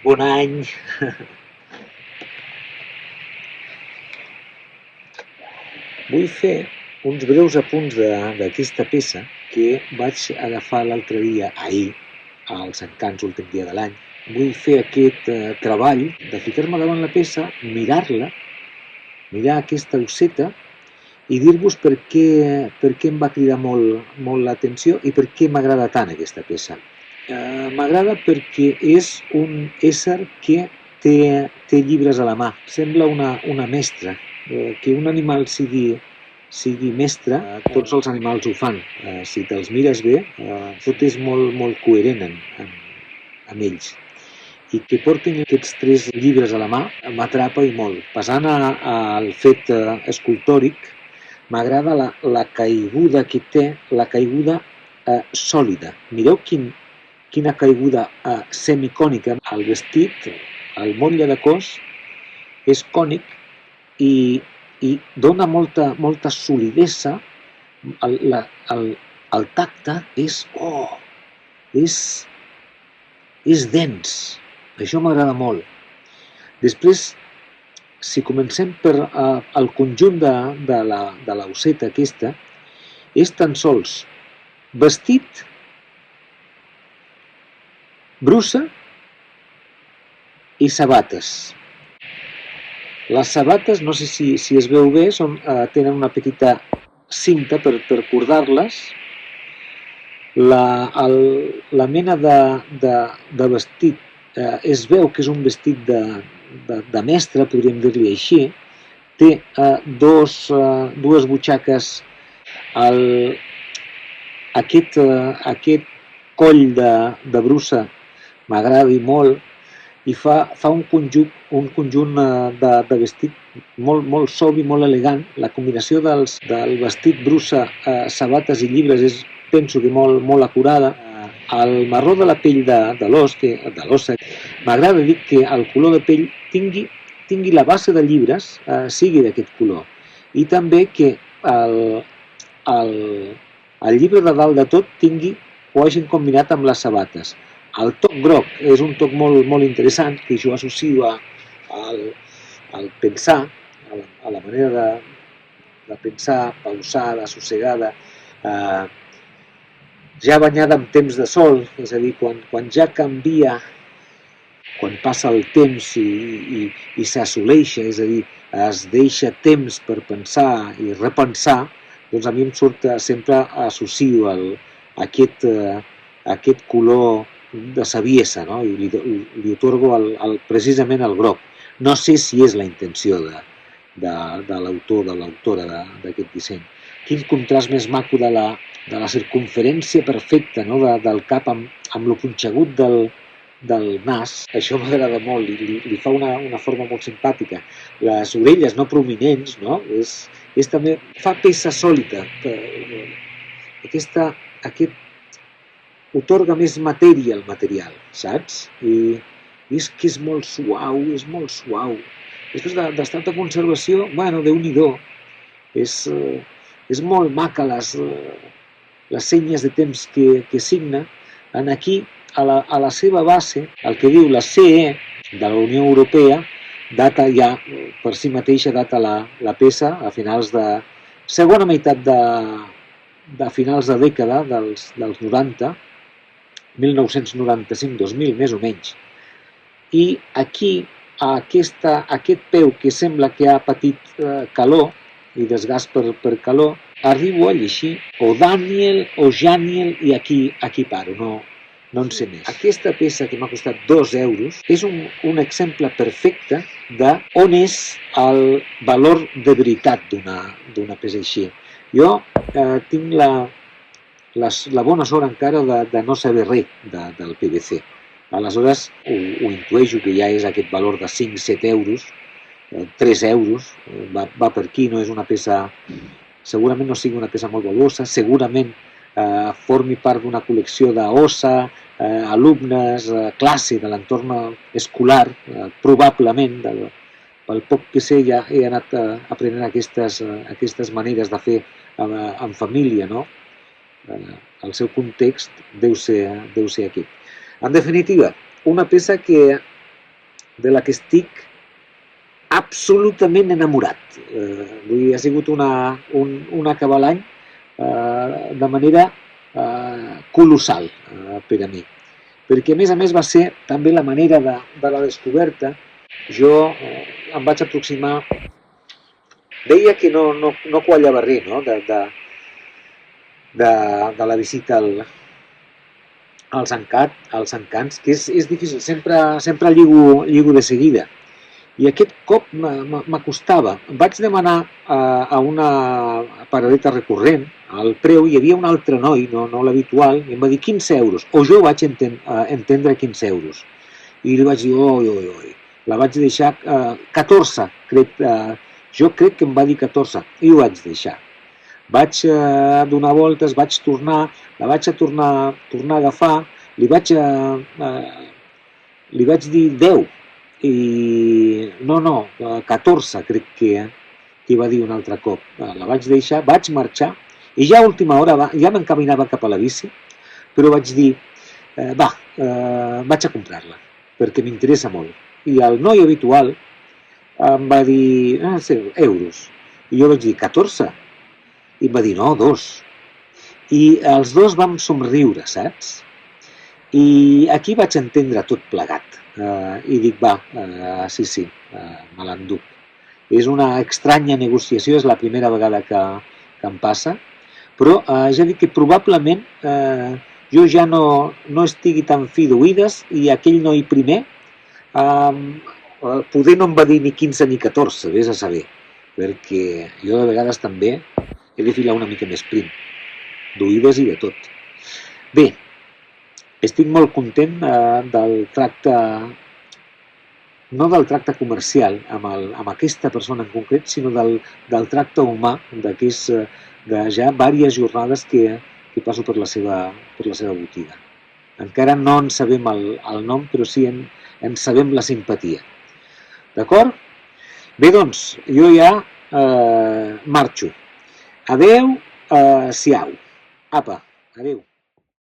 Bon any! Vull fer uns breus apunts d'aquesta peça que vaig agafar l'altre dia, ahir, als Encants, últim dia de l'any. Vull fer aquest treball de ficar-me davant la peça, mirar-la, mirar aquesta osseta i dir-vos per què em va cridar molt l'atenció i per què m'agrada tant aquesta peça. M'agrada perquè és un ésser que té llibres a la mà. Sembla una mestra. Que un animal sigui mestre, tots els animals ho fan. Si te'ls mires bé, tot és molt coherent amb ells. I que portin aquests 3 llibres a la mà m'atrapa i molt. Passant al fet escultòric, m'agrada la caiguda que té, la caiguda sòlida. Mireu quina caiguda semicònica. El vestit, el motlle de cos, és cònic i dona molta solidesa. El tacte és dens. Això m'agrada molt. Després, si comencem per el conjunt de la osseta aquesta, és tan sols vestit, brusa i sabates. Les sabates, no sé si es veu bé, tenen una petita cinta per cordar-les. La mena de vestit es veu que és un vestit de mestre, podríem dir-li així. Té dues butxaques. Aquest coll de brusa m'agrada molt i fa un conjunt de vestit molt sobi, molt elegant. La combinació del vestit, brusa, sabates i llibres penso que molt acurada. El marró de la pell de l'ossa, m'agrada dir que el color de pell tingui la base de llibres, sigui d'aquest color. I també que el llibre de dalt de tot ho hagin combinat amb les sabates. El toc groc és un toc molt interessant, que jo associo al pensar, a la manera de pensar pausada, assossegada, ja banyada en temps de sol, és a dir, quan ja canvia, quan passa el temps i s'assoleix, és a dir, es deixa temps per pensar i repensar, doncs a mi em surt, sempre associo aquest color de saviesa, no? I li otorgo precisament el groc. No sé si és la intenció de l'autor, de l'autora d'aquest disseny. Quin contrast més maco de la circumferència perfecta, no? Del cap amb lo punxegut del nas. Això m'agrada molt, li fa una forma molt simpàtica. Les orelles no prominents, no? És també, fa peça sòlida. Aquest otorga més matèria al material, saps? I és que és molt suau. Després d'estat de conservació, bueno, Déu-n'hi-do. És molt maca les senyes de temps que signa. Aquí, a la seva base, el que diu la CE de la Unió Europea, data ja, per si mateixa, data la peça a finals de segona meitat de finals de dècada dels 90, 1995-2000, més o menys. I aquí, aquest peu que sembla que ha patit calor i desgast per calor, arribo a llegir o Daniel o Janiel i aquí paro, no en sé més. Aquesta peça, que m'ha costat 2 euros, és un exemple perfecte d'on és el valor de veritat d'una peça així. Jo tinc la bona sort encara de no saber res del PVC. Aleshores ho intueixo que ja és aquest valor de 5-7 euros, 3 euros, va per aquí, no és una peça, segurament no sigui una peça molt valuosa, segurament formi part d'una col·lecció d'ossa, alumnes, classe de l'entorn escolar, probablement, pel poc que sé ja he anat aprenent aquestes maneres de fer en família, no? El seu context deu ser aquest. En definitiva, una peça que de la que estic absolutament enamorat. Ha sigut un acabar l'any de manera colossal per a mi. Perquè, a més, va ser també la manera de la descoberta. Jo em vaig aproximar... Deia que no quallava res, no?, de la visita als encants, que és difícil, sempre lligo de seguida. I aquest cop m'acostava. Vaig demanar a una paradeta recurrent el preu, hi havia un altre noi, no l'habitual, i em va dir 15 euros, o jo vaig entendre 15 euros. I li vaig dir, oi, la vaig deixar 14, jo crec que em va dir 14, i ho vaig deixar. Vaig donar voltes, vaig tornar, la vaig tornar a agafar, li vaig dir 10, i no, 14 crec que va dir un altre cop. La vaig deixar, vaig marxar, i ja a última hora ja m'encaminava cap a la bici, però vaig dir, vaig a comprar-la, perquè m'interessa molt. I el noi habitual em va dir, euros, i jo vaig dir, 14? I em va dir, no, 2. I els dos vam somriure, saps? I aquí vaig entendre tot plegat. I dic, sí, me l'enduc. És una estranya negociació, és la primera vegada que em passa, però ja dic que probablement jo ja no estigui tan fi d'oïdes, i aquell noi primer poder no em va dir ni 15 ni 14, vés a saber, perquè jo de vegades també he de filar una mica més prim, d'oïdes i de tot. Bé, estic molt content del tracte, no del tracte comercial amb aquesta persona en concret, sinó del tracte humà, de ja diverses jornades que passo per la seva botiga. Encara no en sabem el nom, però sí en sabem la simpatia. D'acord? Bé, doncs, jo ja marxo. Adeu, siau. Apa, adeu.